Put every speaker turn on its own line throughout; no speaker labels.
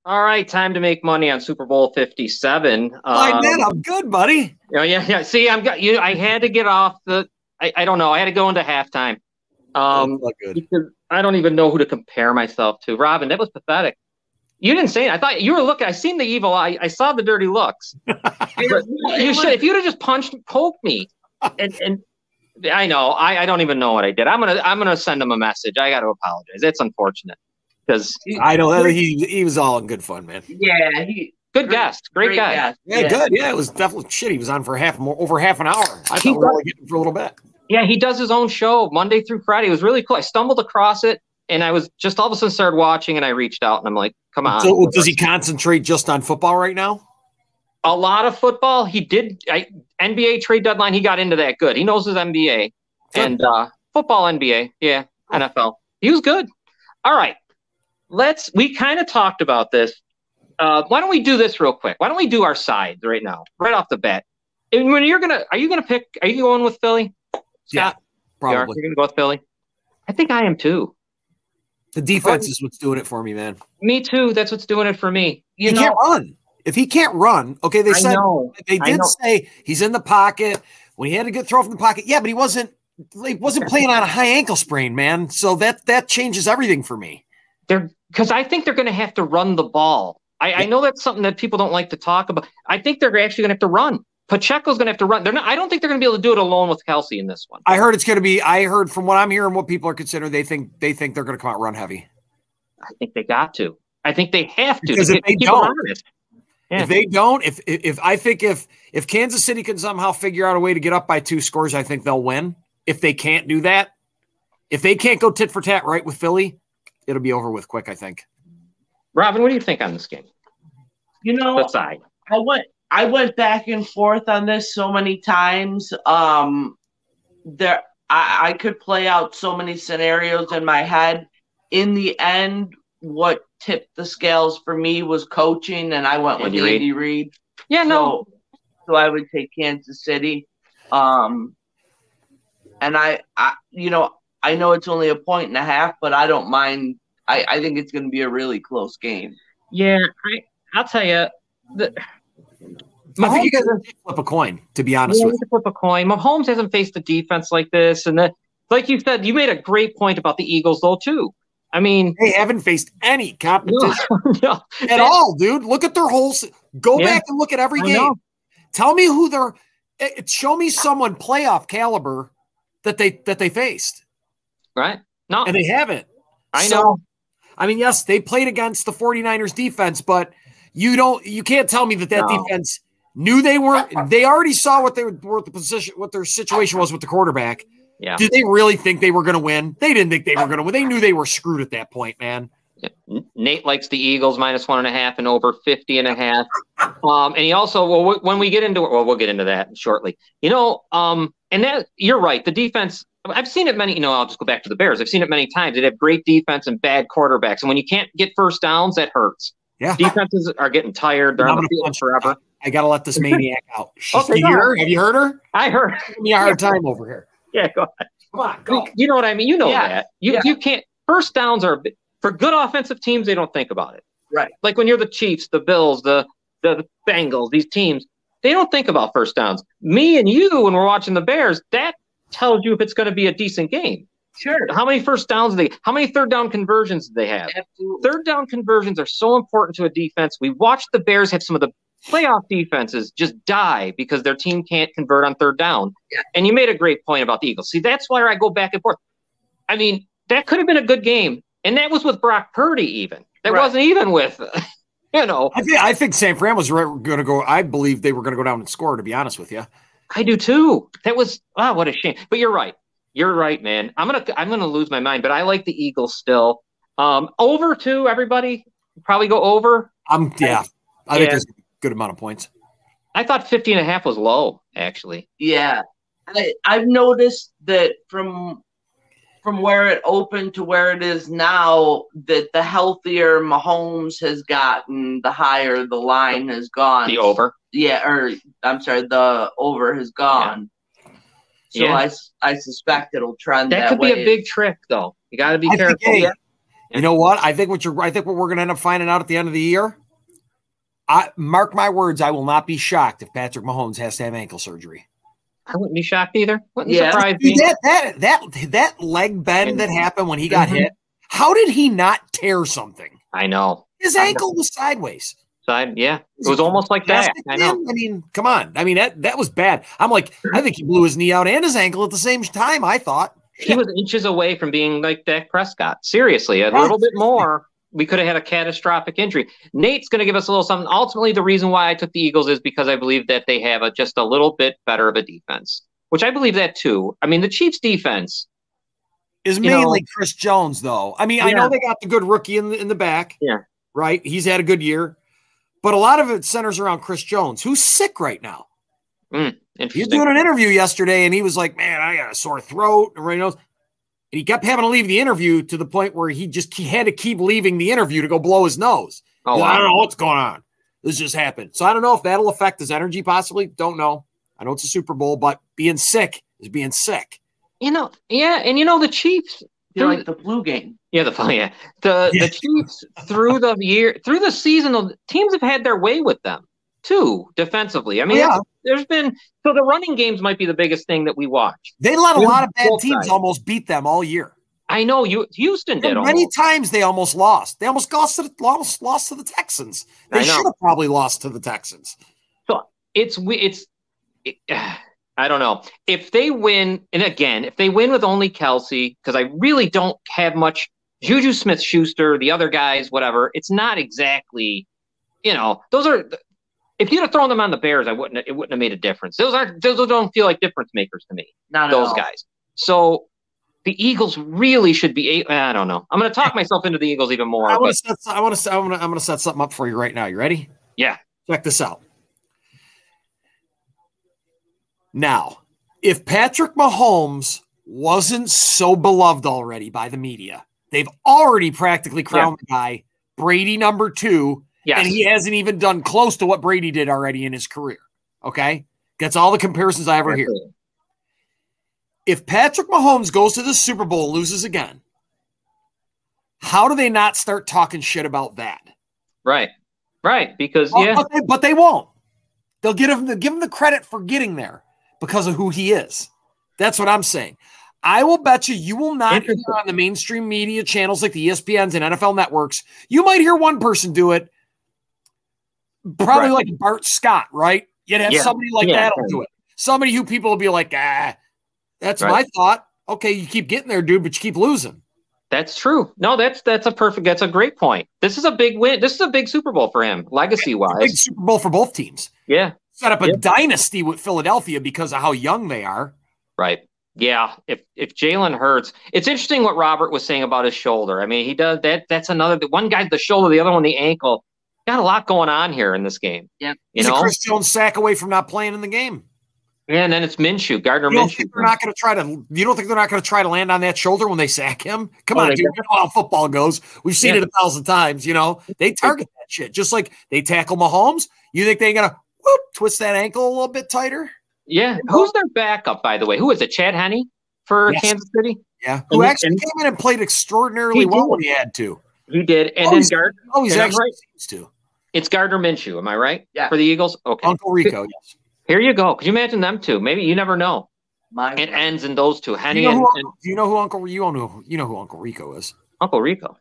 All right, time to make money on Super Bowl 57.
Fine, man. I'm good, buddy.
Yeah. See, I'm got you. I had to get off the. I don't know. I had to go into halftime.
That's not good.
Because I don't even know who to compare myself to. Robin, that was pathetic. You didn't say it. I thought you were looking. I seen the evil eye. I saw the dirty looks. You should. If you'd have just poked me, and I know. I don't even know what I did. I'm gonna send him a message. I got to apologize. It's unfortunate because
I know he was all in good fun, man.
Yeah,
good guest, great guy.
Guest.
Yeah, good. Yeah, it was definitely shit. He was on for over half an hour. I thought we were only getting for a little bit.
Yeah, he does his own show Monday through Friday. It was really cool. I stumbled across it, and I was just all of a sudden started watching, and I reached out, and I'm like, come on.
So does he concentrate just on football right now?
A lot of football. He did. NBA trade deadline, he got into that good. He knows his NBA. Good. And football, NBA. Yeah, NFL. He was good. All right. We kind of talked about this. Why don't we do this real quick? Why don't we do our sides right now, right off the bat? And when are you going with Philly?
Scott? Yeah, probably.
You're going to go with Philly? I think I am too.
The defense is what's doing it for me, man.
Me too. That's what's doing it for me.
He can't run. If he can't run, okay, they did say he's in the pocket. When he had a good throw from the pocket, yeah, but he wasn't playing on a high ankle sprain, man. So that changes everything for me.
Because I think they're going to have to run the ball. I know that's something that people don't like to talk about. I think they're actually going to have to run. Pacheco's going to have to run. I don't think they're going to be able to do it alone with Kelsey in this one.
I heard from what I'm hearing, what people are considering, they think they're going to come out run heavy.
I think they got to. I think they have to.
Because if they don't, if they don't, if Kansas City can somehow figure out a way to get up by 2 scores, I think they'll win. If they can't do that, if they can't go tit for tat right with Philly, it'll be over with quick, I think.
Robin, what do you think on this game?
You know, I went back and forth on this so many times. I could play out so many scenarios in my head. In the end, what tipped the scales for me was coaching, and I went with Andy Reid.
Yeah, no.
So I would take Kansas City. And I know it's only 1.5 points, but I don't mind. I think it's going to be a really close game.
Yeah, I'll tell you.
I think you guys flip a coin, to be honest with you.
Flip a coin. Mahomes hasn't faced a defense like this. And like you said, you made a great point about the Eagles, though, too. I mean,
they haven't faced any competition at all, dude. Look at their whole – go back and look at every game. Tell me who they're – show me someone playoff caliber that they faced.
Right. No.
And they haven't.
I know.
I mean, yes, they played against the 49ers defense, but you can't tell me that defense knew they weren't. They already saw what their situation was with the quarterback.
Yeah.
Did they really think they were going to win? They didn't think they were going to win. They knew they were screwed at that point, man.
Nate likes the Eagles -1.5 and over 50.5. And he also, when we get into it, we'll get into that shortly. And that you're right. The defense, I've seen it many, I'll just go back to the Bears. I've seen it many times. They have great defense and bad quarterbacks. And when you can't get first downs, that hurts.
Yeah.
Defenses are getting tired. They're on the field forever.
I got to let this maniac out.
Okay,
have you heard her?
I heard.
Give me a hard time over here.
Yeah, go ahead.
Come on, go.
You know what I mean? You know that. You can't. First downs are for good offensive teams. They don't think about it.
Right.
Like when you're the Chiefs, the Bills, the Bengals, these teams, they don't think about first downs. Me and you, when we're watching the Bears, that tells you if it's going to be a decent game.
Sure.
How many first downs how many third down conversions do they have?
Absolutely.
Third down conversions are so important to a defense. We watched the Bears have some of the playoff defenses just die because their team can't convert on third down.
Yeah.
And you made a great point about the Eagles. See, that's why I go back and forth. I mean, that could have been a good game. And that was with Brock Purdy even. That wasn't even with,
I think San Fran was going to go. I believe they were going to go down and score, to be honest with you.
I do too. That was, what a shame. But you're right. You're right, man. I'm gonna lose my mind, but I like the Eagles still. Over too, everybody. Probably go over.
I think there's a good amount of points.
I thought 50.5 was low, actually.
Yeah. I've noticed that from where it opened to where it is now, that the healthier Mahomes has gotten, the higher the line has gone.
The over?
Yeah, the over has gone. Yeah. So I suspect it'll trend that way.
That could be a big trick, though. You got to be careful.
You know what? I think what we're going to end up finding out at the end of the year. Mark my words, I will not be shocked if Patrick Mahomes has to have ankle surgery.
I wouldn't be shocked either. Wouldn't surprise me.
That leg bend that happened when he got hit. How did he not tear something?
I know.
His ankle was sideways.
Yeah. It was almost like that. I know.
I mean, come on. I mean, that was bad. I'm like, I think he blew his knee out and his ankle at the same time, I thought.
He was inches away from being like Dak Prescott. Seriously, a little bit more. We could have had a catastrophic injury. Nate's going to give us a little something. Ultimately, the reason why I took the Eagles is because I believe that they have just a little bit better of a defense, which I believe that too. I mean, the Chiefs' defense
is mainly Chris Jones, though. I mean, I know they got the good rookie in the back.
Yeah.
Right? He's had a good year. But a lot of it centers around Chris Jones, who's sick right now.
Interesting.
He was doing an interview yesterday, and he was like, man, I got a sore throat. Everybody knows. And he kept having to leave the interview to the point where he had to keep leaving the interview to go blow his nose. Oh, wow. I don't know what's going on. This just happened. So I don't know if that'll affect his energy possibly. Don't know. I know it's a Super Bowl, but being sick is being sick.
And the Chiefs.
Like the flu game.
Yeah, the Chiefs through the season, the teams have had their way with them too defensively. I mean, there's been the running games might be the biggest thing that we watch.
They let a lot of bad teams almost beat them all year.
I know Houston did.
Many times they almost lost. They almost lost to the Texans. They should have probably lost to the Texans.
So I don't know if they win. And again, if they win with only Kelsey, because I really don't have much Juju Smith-Schuster, the other guys, whatever. It's not exactly, those are. If you'd have thrown them on the Bears, it wouldn't have made a difference. Those don't feel like difference makers to me.
Not
those guys. So the Eagles really should be. I don't know. I'm going to talk myself into the Eagles even more.
I'm going to set something up for you right now. You ready?
Yeah.
Check this out. Now, if Patrick Mahomes wasn't so beloved already by the media, they've already practically crowned the guy Brady number 2. Yes. And he hasn't even done close to what Brady did already in his career. Okay? That's all the comparisons I ever hear. If Patrick Mahomes goes to the Super Bowl and loses again, how do they not start talking shit about that?
Right. Because,
But they won't. They'll give him the credit for getting there because of who he is. That's what I'm saying. I will bet you will not hear on the mainstream media channels like the ESPNs and NFL networks. You might hear one person do it. Probably like Bart Scott, right? You'd have somebody like that'll do it. Somebody who people will be like, that's my thought. Okay, you keep getting there, dude, but you keep losing.
That's true. No, that's a great point. This is a big win. This is a big Super Bowl for him, legacy-wise.
Big Super Bowl for both teams.
Yeah.
Set up a dynasty with Philadelphia because of how young they are.
Right. Yeah. If Jalen Hurts, it's interesting what Robert was saying about his shoulder. I mean, he does that. That's another. One guy's the shoulder, the other one the ankle. Got a lot going on here in this game.
Yeah.
He's a Chris Jones sack away from not playing in the game.
Yeah, and then it's Minshew, Gardner Minshew.
You don't think they're not going to try to land on that shoulder when they sack him? Come on, dude. You know how football goes. We've seen it 1,000 times. They target that shit just like they tackle Mahomes. You think they're going to twist that ankle a little bit tighter?
Yeah. Who's their backup, by the way? Who is it? Chad Henne for Kansas City?
Yeah. Who actually came in and played extraordinarily well when he had to.
He did. And then Gardner.
Oh, he's actually seems to.
It's Gardner Minshew. Am I right?
Yeah.
For the Eagles? Okay.
Uncle Rico, yes.
Here you go. Could you imagine them two? Maybe you never know. It ends in those two. Henne
do you know who Uncle Rico is?
Uncle Rico.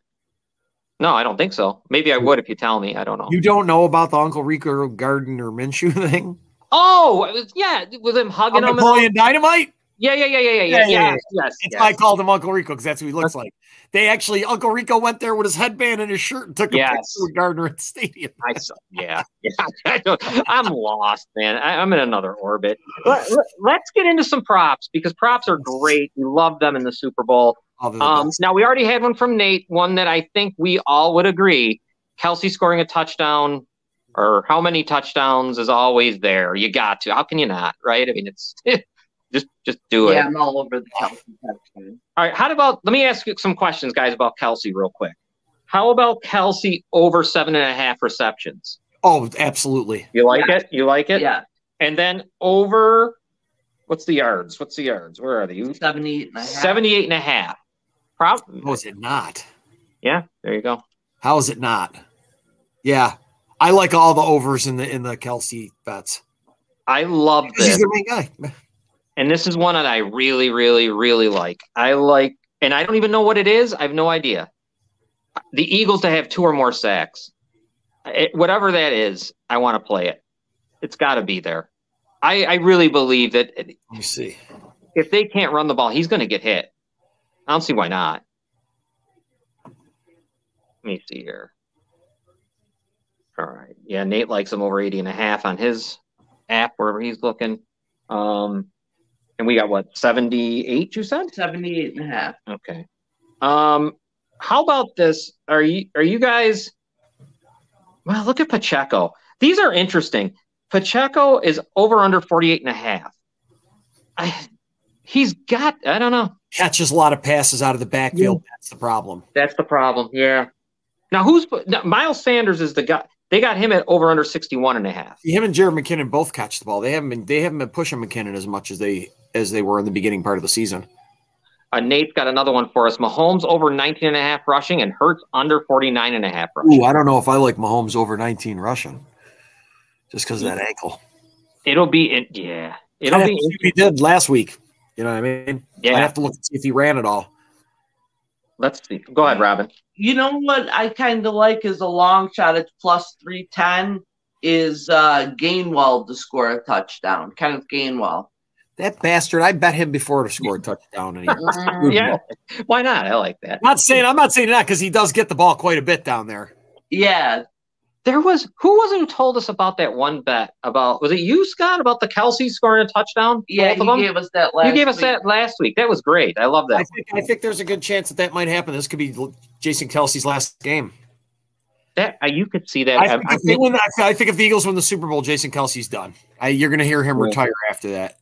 No, I don't think so. Maybe I would if you tell me. I don't know.
You don't know about the Uncle Rico Gardner Minshew thing?
Oh, yeah. With him hugging him.
Napoleon Dynamite?
Yeah. Yes.
It's why I called him Uncle Rico because that's who he looks like. They actually, Uncle Rico went there with his headband and his shirt and took a picture with Gardner at the stadium.
I'm lost, man. I'm in another orbit. Let's get into some props because props are great. We love them in the Super Bowl. Now, we already had one from Nate, one that I think we all would agree. Kelsey scoring a touchdown or how many touchdowns is always there. You got to. How can you not, right? I mean, it's just do it.
Yeah, I'm all over the Kelsey touchdown.
All right, let me ask you some questions, guys, about Kelsey real quick. How about Kelsey over 7.5 receptions?
Oh, absolutely.
You like it? You like it?
Yeah.
And then over, what's the yards? Where are they?
78.5.
78.5.
Was it not?
Yeah, there you go.
How is it not? Yeah, I like all the overs in the Kelsey bets.
I love this.
He's the main guy.
And this is one that I really, really, really like. And I don't even know what it is. I have no idea. The Eagles to have 2 or more sacks. Whatever that is, I want to play it. It's got to be there. I really believe that.
Let me see.
If they can't run the ball, he's going to get hit. I don't see why not. Let me see here. All right. Yeah, Nate likes him over 80.5 on his app, wherever he's looking. And we got what, 78, you said?
78.5.
Okay. How about this? Are you guys, well, look at Pacheco. These are interesting. Pacheco is over under 48.5. He's got, I don't know.
Catches a lot of passes out of the backfield. That's the problem.
That's the problem. Yeah. Now Miles Sanders is the guy. They got him at over under 61.5.
Him and Jared McKinnon both catch the ball. They haven't been pushing McKinnon as much as they were in the beginning part of the season.
Nate's got another one for us. Mahomes over 19.5 rushing and Hurts under 49.5 rushing.
Ooh, I don't know if I like Mahomes over 19 rushing, just because of that ankle.
It'll be yeah. It'll be.
He did last week. You know what I mean?
Yeah.
I have to look and see if he ran it all.
Let's see. Go ahead, Robin.
You know what I kind of like is a long shot at plus 310 is Gainwell to score a touchdown. Kenneth Gainwell.
That bastard! I bet him before to score a touchdown. And
yeah, why not? I like that.
I'm not saying that because he does get the ball quite a bit down there.
Yeah.
Who was it who told us about that one bet about, was it you, Scott, about the Kelsey scoring a touchdown?
Yeah, you gave us that last week.
You gave us that last week. That was great. I love that.
I think there's a good chance that might happen. This could be Jason Kelsey's last game.
That you could see that.
I think if the Eagles win the Super Bowl, Jason Kelsey's done. You're going to hear him retire after that.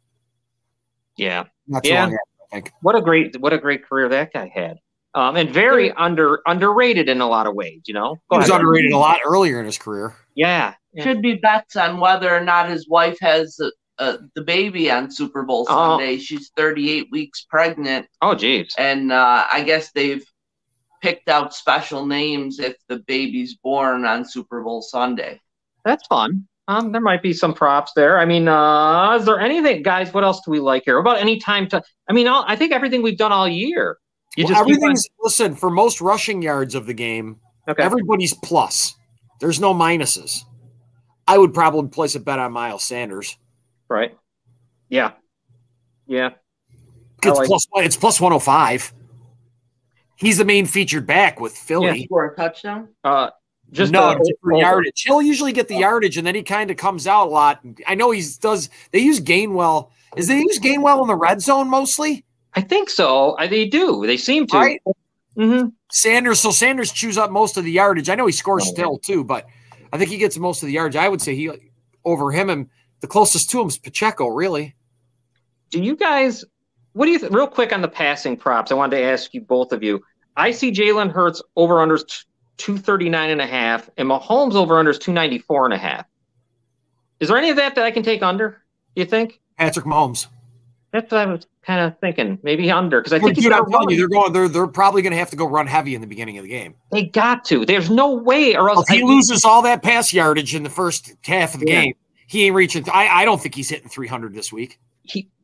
Yeah.
Not too long after, I think.
What a great career that guy had. And very underrated in a lot of ways, you know.
He was underrated a lot earlier in his career.
Yeah.
Should be bets on whether or not his wife has the baby on Super Bowl Sunday. She's 38 weeks pregnant.
Oh, geez.
And I guess they've picked out special names if the baby's born on Super Bowl Sunday.
That's fun. There might be some props there. I mean, is there anything, guys? What else do we like here? About any time to? I mean, I think everything we've done all year.
Listen, for most rushing yards of the game, everybody's plus. There's no minuses. I would probably place a bet on Miles Sanders.
Right. Yeah. Yeah.
It's plus 105. He's the main featured back with Philly.
Yeah, for a touchdown?
Just for yardage. He'll usually get the yardage, and then he kind of comes out a lot. I know they use Gainwell. They use Gainwell in the red zone mostly?
I think so. They do. They seem to.
Right?
Mm-hmm.
Sanders chews up most of the yardage. I know he scores still too, but I think he gets most of the yardage. I would say over him, and the closest to him is Pacheco, really.
Do you guys, what do you real quick on the passing props? I wanted to ask you, both of you. I see Jalen Hurts over unders 239.5 and Mahomes over unders 294.5. Is there any of that I can take under? Do you think?
Patrick Mahomes.
That's what I was kind of thinking. Maybe under, because I think
I'm telling you, they're probably going to have to go run heavy in the beginning of the game.
They got to. There's no way, or else
if he loses all that pass yardage in the first half of the game. He ain't reaching. I don't think he's hitting 300 this week.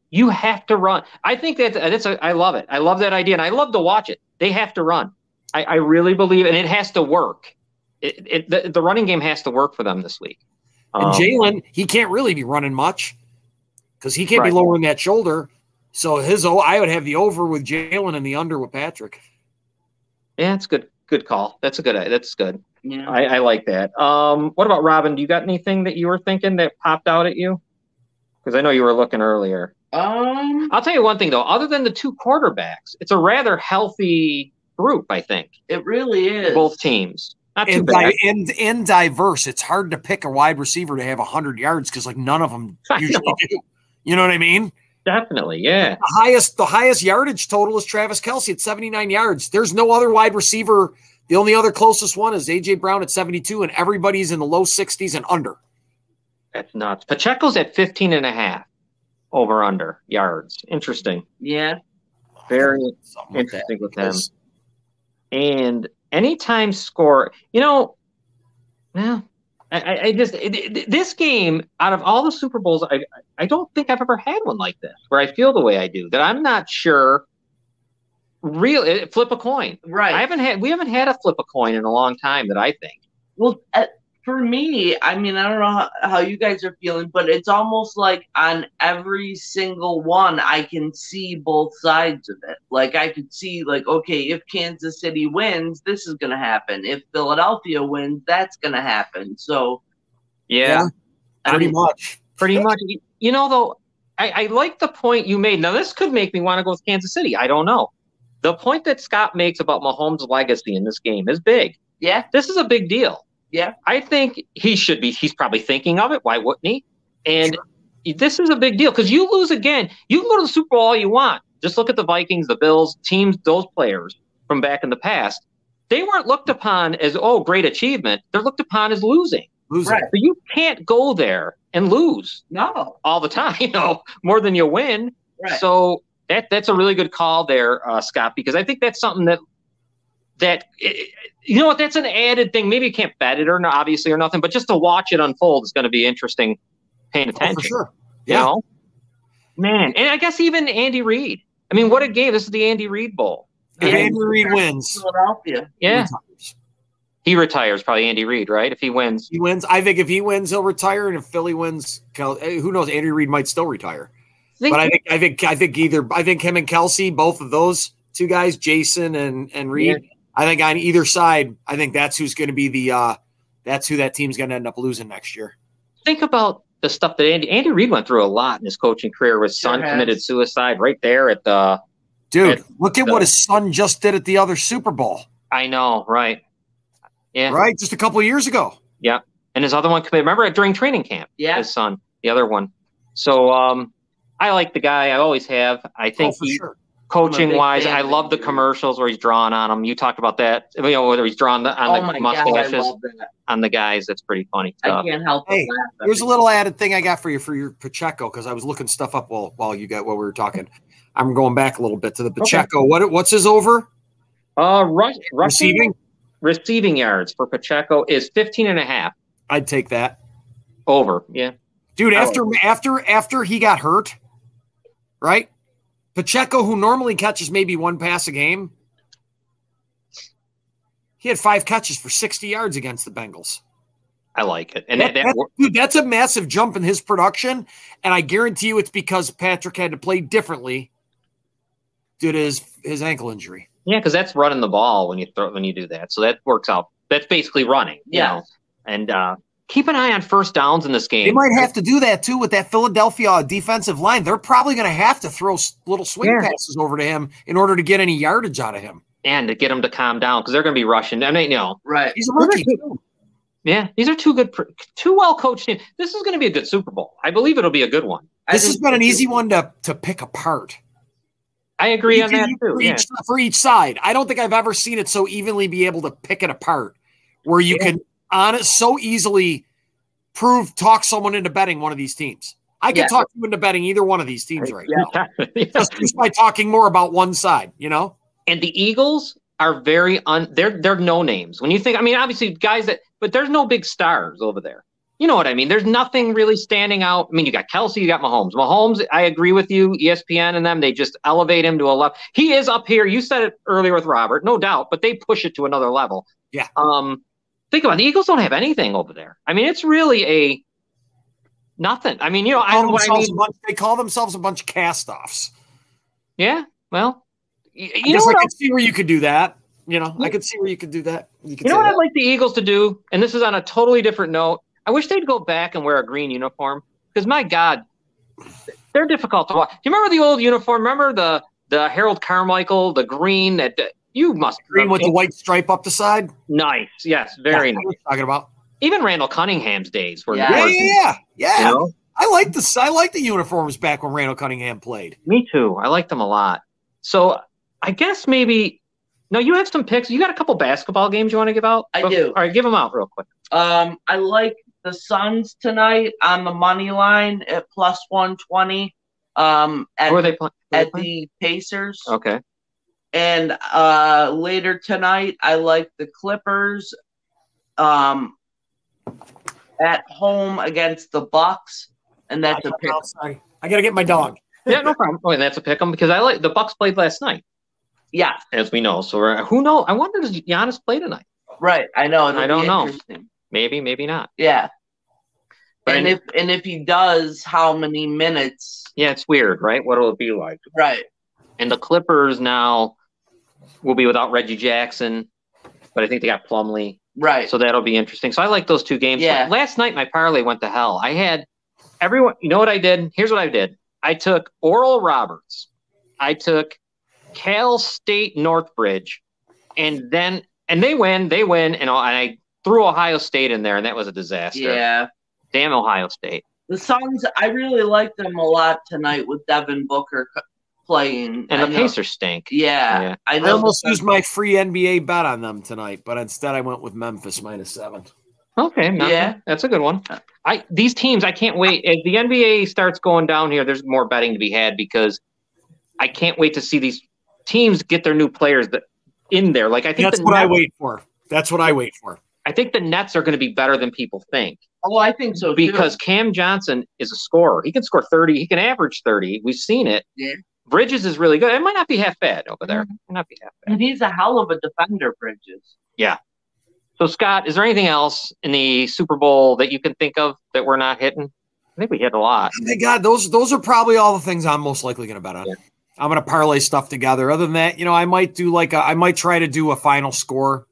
You have to run. I think I love it. I love that idea, and I love to watch it. They have to run. I really believe, and it has to work. The running game has to work for them this week.
And Jalen, he can't really be running much because he can't be lowering that shoulder. So I would have the over with Jalen and the under with Patrick.
Yeah, it's good. Good call. That's good.
Yeah.
I like that. What about Robin? Do you got anything that you were thinking that popped out at you? Because I know you were looking earlier. I'll tell you one thing though. Other than the two quarterbacks, it's a rather healthy group. I think
it really is.
Both teams, not too
bad.
And
diverse. It's hard to pick a wide receiver to have 100 yards because like none of them usually do. You know what I mean?
Definitely, yeah.
The highest yardage total is Travis Kelce at 79 yards. There's no other wide receiver. The only other closest one is A.J. Brown at 72, and everybody's in the low 60s and under.
That's nuts. Pacheco's at 15.5 over under yards. Interesting.
Yeah.
Very interesting with him. And anytime score, well, this game, out of all the Super Bowls, I don't think I've ever had one like this where I feel the way I do, that I'm not sure. Flip a coin.
Right.
We haven't had a flip a coin in a long time that I think.
Well, for me, I mean, I don't know how you guys are feeling, but it's almost like on every single one, I can see both sides of it. Like I could see, like, okay, if Kansas City wins, this is going to happen. If Philadelphia wins, that's going to happen. So,
yeah,
pretty much.
Though, I like the point you made. Now, this could make me want to go with Kansas City. I don't know. The point that Scott makes about Mahomes' legacy in this game is big.
Yeah.
This is a big deal.
Yeah.
I think he should be. He's probably thinking of it. Why wouldn't he? And this is a big deal because you lose again. You can go to the Super Bowl all you want. Just look at the Vikings, the Bills, teams, those players from back in the past. They weren't looked upon as, great achievement. They're looked upon as losing.
Right.
So you can't go there and lose.
No.
All the time, more than you win.
Right.
So that's a really good call there, Scott, because I think that's something that that's an added thing. Maybe you can't bet it obviously or nothing, but just to watch it unfold is going to be interesting. Paying attention,
for sure. Yeah,
man. And I guess even Andy Reid. I mean, what a game! This is the Andy Reid Bowl.
If Andy Reid wins,
Philadelphia,
he retires. Probably Andy Reid, right? If he wins,
I think if he wins, he'll retire, and if Philly wins, who knows? Andy Reid might still retire. But I think him and Kelsey, both of those two guys, Jason and Reed. Yeah. I think on either side, I think that's who's going to be that's who that team's going to end up losing next year.
Think about the stuff that Andy Reid went through a lot in his coaching career. His son committed suicide right there at the.
Dude, look at what his son just did at the other Super Bowl.
I know, right? Yeah,
right. Just a couple of years ago.
Yeah, and his other one committed. Remember during training camp?
Yeah,
his son, the other one. So, I like the guy. I always have. I think coaching wise, I love the commercials where he's drawing on them. You talked about that. Whether he's drawn on the mustaches on the guys. That's pretty funny stuff.
I can't help it.
Here's a little added thing I got for your Pacheco, because I was looking stuff up while we were talking. I'm going back a little bit to the Pacheco. Okay. What's his over?
Receiving yards for Pacheco is 15.5.
I'd take that.
Over, yeah.
Dude, after he got hurt, right? Pacheco, who normally catches maybe one pass a game, he had 5 catches for 60 yards against the Bengals.
I like it. And
dude, that's a massive jump in his production, and I guarantee you it's because Patrick had to play differently due to his ankle injury.
Yeah, because that's running the ball when you do that. So that works out. That's basically running.
Yeah.
And keep an eye on first downs in this game.
They might have to do that too with that Philadelphia defensive line. They're probably going to have to throw little swing passes over to him in order to get any yardage out of him.
And to get him to calm down, because they're going to be rushing. I mean,
right.
He's a rookie too.
Yeah, these are two well-coached teams. This is going to be a good Super Bowl. I believe it'll be a good one.
This has been an easy one to pick apart.
I agree on that too.
For each side. I don't think I've ever seen it so evenly be able to pick it apart where you can so easily talk someone into betting one of these teams. I can talk you into betting either one of these teams right now. Just by talking more about one side,
And the Eagles are they're no names. When you think, I mean, obviously guys but there's no big stars over there. You know what I mean? There's nothing really standing out. I mean, you got Kelsey, you got Mahomes. Mahomes, I agree with you. ESPN and them, they just elevate him to a level. He is up here. You said it earlier with Robert, no doubt, but they push it to another level.
Yeah.
Think about it. The Eagles don't have anything over there. I mean, it's really nothing. I mean,
they call themselves a bunch of cast-offs.
Yeah. Well,
I could see where you could do that. I could see where you could do that.
You know what I'd like the Eagles to do? And this is on a totally different note. I wish they'd go back and wear a green uniform because, my God, they're difficult to watch. Do you remember the old uniform? Remember the Harold Carmichael, the green that you must
green with the white stripe up the side?
Nice. Yes. Very nice.
What talking about?
Even Randall Cunningham's days were
Yeah. I like the uniforms back when Randall Cunningham played.
Me too. I liked them a lot. So I guess maybe you have some picks. You got a couple basketball games you want to give out?
I do.
All right, give them out real quick.
I like the Suns tonight on the money line at plus 120.
Who are they playing?
At the Pacers.
Okay.
And later tonight, I like the Clippers at home against the Bucks, and that's a pick.
Sorry, I gotta get my dog.
Yeah, no problem. Oh, and that's a pick 'em because I like the Bucks played last night.
Yeah,
as we know. So who knows? I wonder, does Giannis play tonight?
Right, I know.
I don't know. Maybe, maybe not.
Yeah. But and if he does, how many minutes?
Yeah, it's weird, right? What will it be like?
Right.
And the Clippers now will be without Reggie Jackson, but I think they got Plumlee.
Right.
So that'll be interesting. So I like those two games.
Yeah.
Last night, my parlay went to hell. I had everyone. You know what I did? Here's what I did. I took Oral Roberts. I took Cal State Northbridge, and they win, and I threw Ohio State in there, and that was a disaster.
Yeah.
Damn Ohio State.
The Suns, I really like them a lot tonight with Devin Booker playing.
And the Pacers stink.
Yeah.
I almost used my free NBA bet on them tonight, but instead I went with Memphis -7.
Okay. Yeah. That's a good one. These teams, I can't wait. As the NBA starts going down here, there's more betting to be had because I can't wait to see these teams get their new players in there. Like I think
that's what I wait for. That's what I wait for.
I think the Nets are going to be better than people think.
Oh, I think so,
because Cam Johnson is a scorer. He can score 30. He can average 30. We've seen it.
Yeah.
Bridges is really good. It might not be half bad over there. It might not be half bad.
And he's a hell of a defender, Bridges.
Yeah. So, Scott, is there anything else in the Super Bowl that you can think of that we're not hitting? I think we hit a lot.
Oh my God, those are probably all the things I'm most likely going to bet on. Yeah. I'm going to parlay stuff together. Other than that, I might do I might try to do a final score.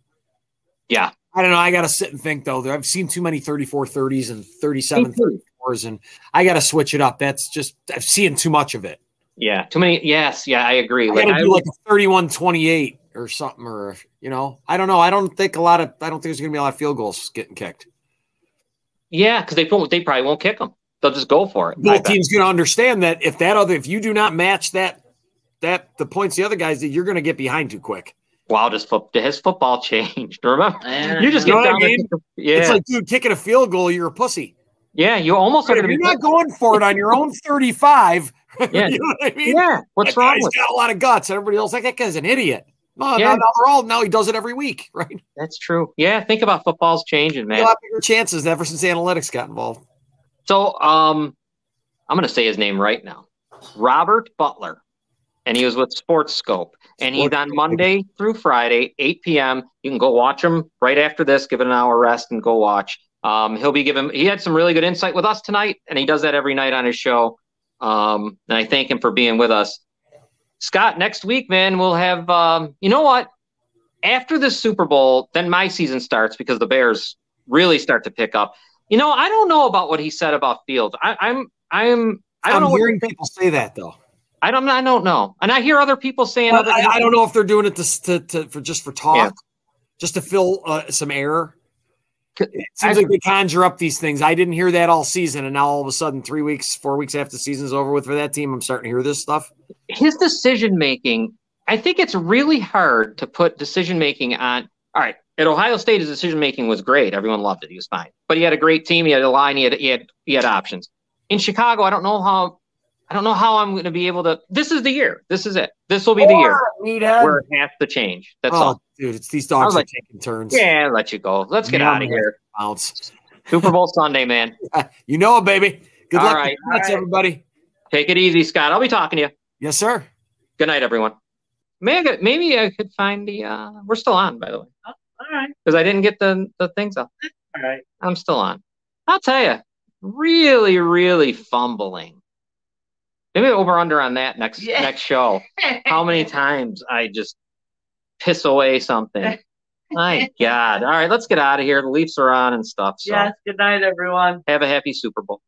Yeah.
I don't know. I got to sit and think, though. I've seen too many 34-30s and 37-34s, and I got to switch it up. That's just – I've seen too much of it.
Yeah, too many – yes, yeah, I agree.
I got to do a 31-28 or something or, I don't know. I don't think there's going to be a lot of field goals getting kicked.
Yeah, because they probably won't kick them. They'll just go for it.
Both teams going to understand that if you do not match the points the other guys, that you're going to get behind too quick.
Wow, his football changed. Remember, you just get down.
It's like, dude, kicking a field goal, you're a pussy.
Yeah, you almost are going to be.
You're not going for it on your own 35.
Yeah,
you know what I mean?
Yeah, what's wrong?
He's got a lot of guts. Everybody else that guy's an idiot. No, now he does it every week, right?
That's true. Yeah, think about football's changing, man.
A lot bigger chances ever since analytics got involved.
So, I'm going to say his name right now, Robert Butler, and he was with Sports Scope. And he's on Monday through Friday, 8 p.m. You can go watch him right after this, give it an hour rest and go watch. He had some really good insight with us tonight, and he does that every night on his show. And I thank him for being with us. Scott, next week, man, we'll have, you know what? After the Super Bowl, then my season starts because the Bears really start to pick up. I don't know about what he said about Fields. I'm
hearing people say that though.
I don't know, and I hear other people saying.
I don't know if they're doing it for talk, just to fill some air. It seems like they conjure up these things. I didn't hear that all season, and now all of a sudden, 4 weeks after the season's over with for that team, I'm starting to hear this stuff.
His decision making, I think it's really hard to put decision making on. All right, at Ohio State, his decision making was great. Everyone loved it. He was fine, but he had a great team. He had a line. He had options. In Chicago, I don't know how I'm going to be able to. This is the year. This is it. This will be the year where it has to change. That's all.
Dude, it's these dogs are taking turns.
Yeah, let you go. Let's get out of here.
Bounce.
Super Bowl Sunday, man.
You know it, baby. Good luck.
Right.
Everybody.
Take it easy, Scott. I'll be talking to you.
Yes, sir.
Good night, everyone. Maybe I could find the. We're still on, by the way.
All right.
Because I didn't get the things up.
All right.
I'm still on. I'll tell you, really, really fumbling. Maybe over under on that next show. How many times I just piss away something. My God. All right, let's get out of here. The Leafs are on and stuff. So.
Yes, good night, everyone.
Have a happy Super Bowl.